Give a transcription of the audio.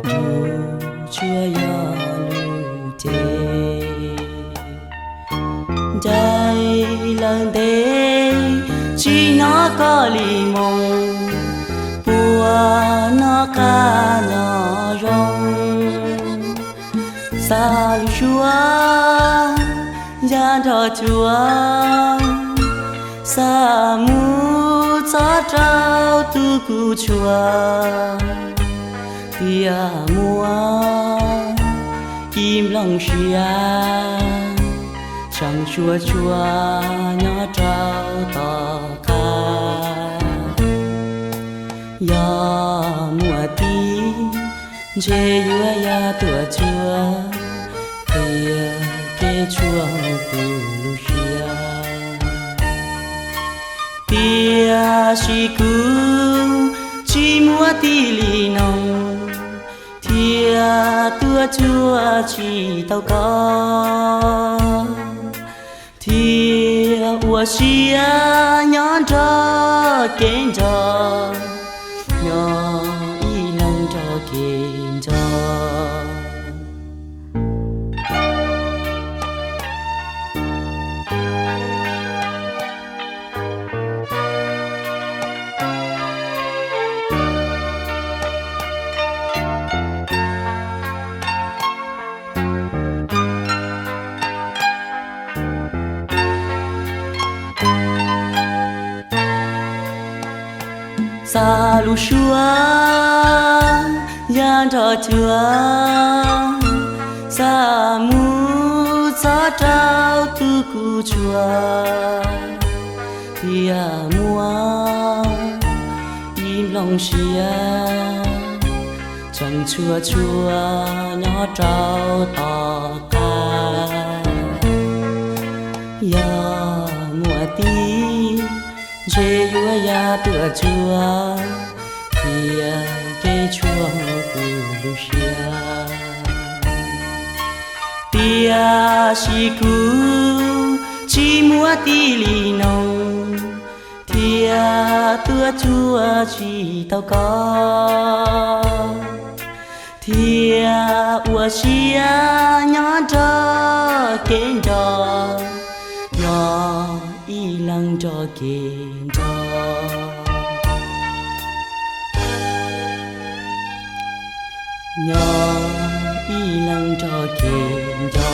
dù chưa ya lu tê đây lần thế chỉ nó có lì mông bùa nó ca nhỏ rong xa lu chúa gian thọ chúa sa mu cha trao tu cu chúa tia mua im lòng xia chẳng chúa chúa nó trao tỏ ca ya mua tí chê yua ya tua chúa tia kê chúa cu lu xia tia si cu chỉ mua tí lì nông tia tua chúa chỉ tao có tia ua xia nhón cho kén cho nhỏ y lòng cho kén cho sa lu chúa gian thọ chúa sa mu cha trao tu cu chúa tia mua im lòng xia chẳng chúa chúa nhỏ trao tỏ ca ya mua tí chê yua ya tua chúa tia kê chúa cu lu xia tia si cu chỉ mua tí lì nông tia tua chúa chỉ tao có tia ua xia nhón cho kén cho nhỏ y lăng cho kén cho nhỏ y lăng cho kén cho